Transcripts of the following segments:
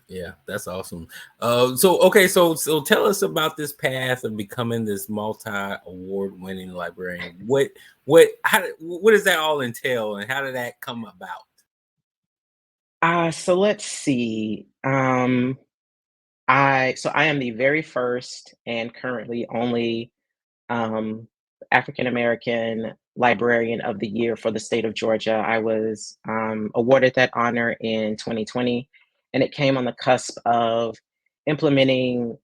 Yeah, that's awesome. So tell us about this path of becoming this multi-award winning librarian. What does that all entail, and how did that come about? So let's see. I am the very first and currently only um, African American Librarian of the Year for the state of Georgia. I was awarded that honor in 2020, and it came on the cusp of implementing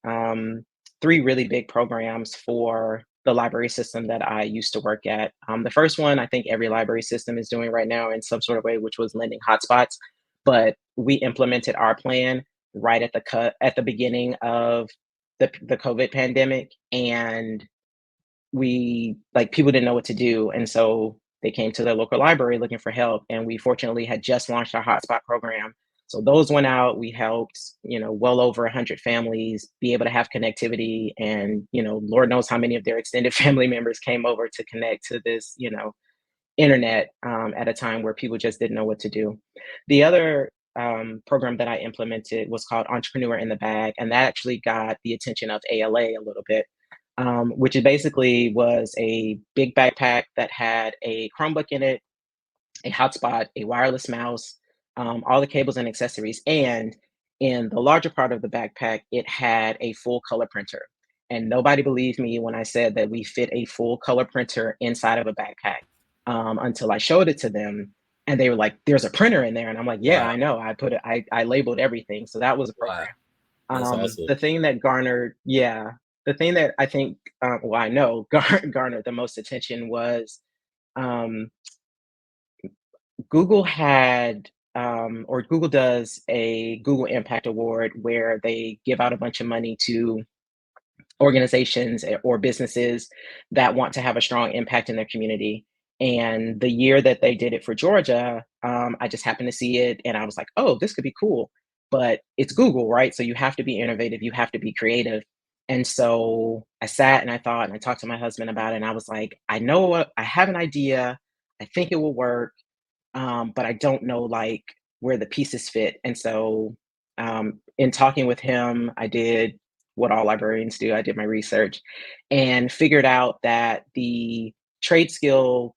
three really big programs for the library system that I used to work at. The first one, I think every library system is doing right now in some sort of way, which was lending hotspots. But we implemented our plan right at the beginning of the COVID pandemic, and we like people didn't know what to do, and so they came to their local library looking for help, and we fortunately had just launched our hotspot program. So those went out. We helped, well over 100 families be able to have connectivity, and Lord knows how many of their extended family members came over to connect to this, internet at a time where people just didn't know what to do. The other program that I implemented was called Entrepreneur in the Bag, and that actually got the attention of ALA a little bit, which is basically was a big backpack that had a Chromebook in it, a hotspot, a wireless mouse, all the cables and accessories, and in the larger part of the backpack, it had a full color printer. And nobody believed me when I said that we fit a full color printer inside of a backpack until I showed it to them. And they were like, "There's a printer in there," and I'm like, "Yeah, I Wow, know. I labeled everything." So that was a wow, program. that's awesome. The thing that garnered, yeah, the thing that I think, well, I know garnered the most attention was um, Google had, or Google does a Google Impact Award where they give out a bunch of money to organizations or businesses that want to have a strong impact in their community. And the year that they did it for Georgia, I just happened to see it and I was like, oh, this could be cool. But it's Google, right? So you have to be innovative, you have to be creative. And so I sat and I thought and I talked to my husband about it. And I was like, I know what I have an idea. I think it will work, but I don't know like where the pieces fit. And so, in talking with him, I did what all librarians do. I did my research and figured out that the trade skill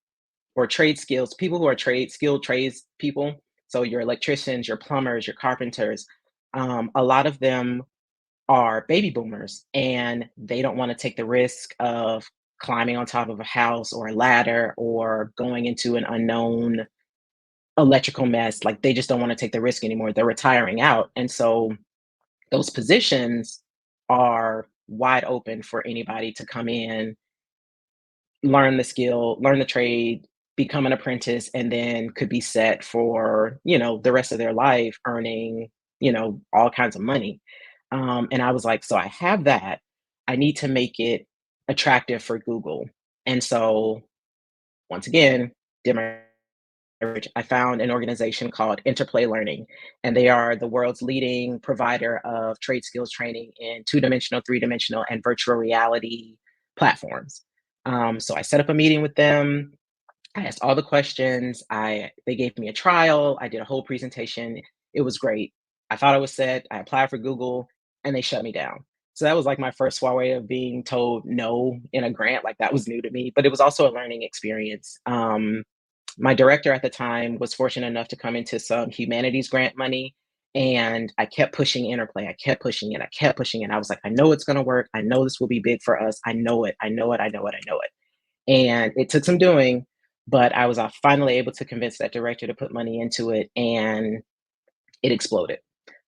or trade skills, people who are skilled trades people, so your electricians, your plumbers, your carpenters, a lot of them are baby boomers and they don't want to take the risk of climbing on top of a house or a ladder or going into an unknown electrical mess. Like they just don't want to take the risk anymore. They're retiring out. And so those positions are wide open for anybody to come in, learn the skill, learn the trade, become an apprentice, and then could be set for, the rest of their life earning, all kinds of money. And I was like, so I have that. I need to make it attractive for Google. And so once again, did my research, I found an organization called Interplay Learning, and they are the world's leading provider of trade skills training in two-dimensional, three-dimensional, and virtual reality platforms. So I set up a meeting with them. I asked all the questions. They gave me a trial. I did a whole presentation. It was great. I thought I was set. I applied for Google, and they shut me down. So that was like my first foray of being told no in a grant. Like that was new to me, but it was also a learning experience. My director at the time was fortunate enough to come into some humanities grant money. And I kept pushing Interplay. I kept pushing it. I kept pushing it. I was like, I know it's going to work. I know this will be big for us. I know it. I know it. I know it. I know it. And it took some doing, but I was finally able to convince that director to put money into it. And it exploded.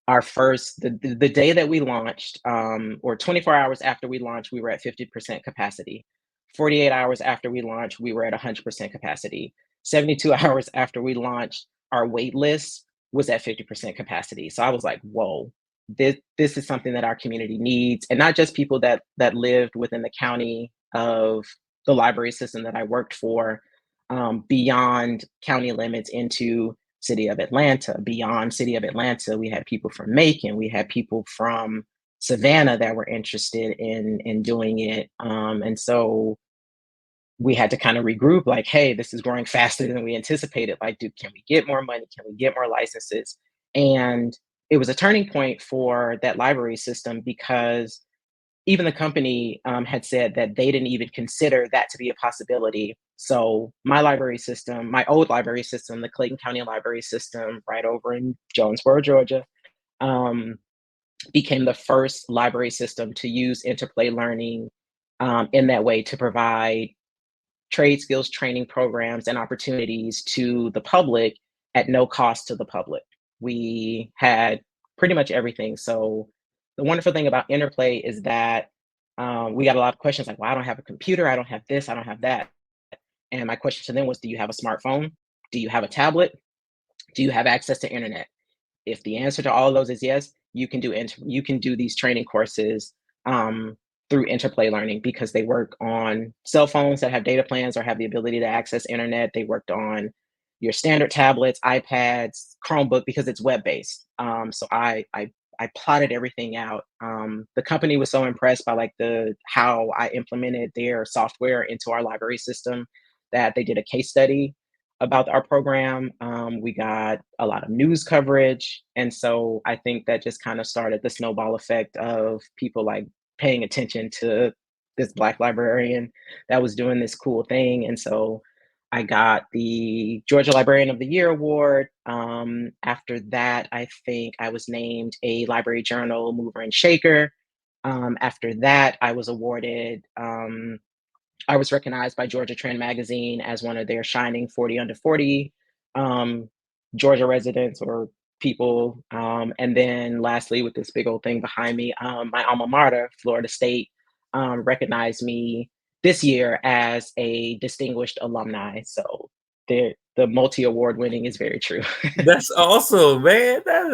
The day that we launched, or 24 hours after we launched, we were at 50% capacity. 48 hours after we launched, we were at 100% capacity. 72 hours after we launched, our wait list was at 50% capacity. So I was like, whoa, this is something that our community needs. And not just people that lived within the county of the library system that I worked for, beyond county limits into city of Atlanta. Beyond city of Atlanta, we had people from Macon, we had people from Savannah that were interested in doing it. And so we had to kind of regroup like, hey, this is growing faster than we anticipated. Like, dude, can we get more money? Can we get more licenses? And it was a turning point for that library system because even the company had said that they didn't even consider that to be a possibility. So my library system, my old library system, the Clayton County Library System, right over in Jonesboro, Georgia, um, became the first library system to use interplay learning in that way to provide trade skills training programs and opportunities to the public at no cost to the public. We had pretty much everything. So the wonderful thing about Interplay is that we got a lot of questions like, well, I don't have a computer, I don't have this, I don't have that. And my question to them was, do you have a smartphone? Do you have a tablet? Do you have access to internet? If the answer to all of those is yes, you can do these training courses um, through interplay learning because they work on cell phones that have data plans or have the ability to access internet. They worked on your standard tablets, iPads, Chromebook because it's web based. So I plotted everything out. The company was so impressed by like the how I implemented their software into our library system that they did a case study about our program. We got a lot of news coverage. And so I think that just kind of started the snowball effect of people like paying attention to this Black librarian that was doing this cool thing. And so I got the Georgia Librarian of the Year award. After that, I think I was named a Library Journal mover and shaker. After that, I was recognized by Georgia Trend Magazine as one of their shining 40 under 40 um, Georgia residents or people. And then lastly, with this big old thing behind me, my alma mater, Florida State, recognized me this year as a distinguished alumni. So the multi award winning is very true. That's awesome, man. That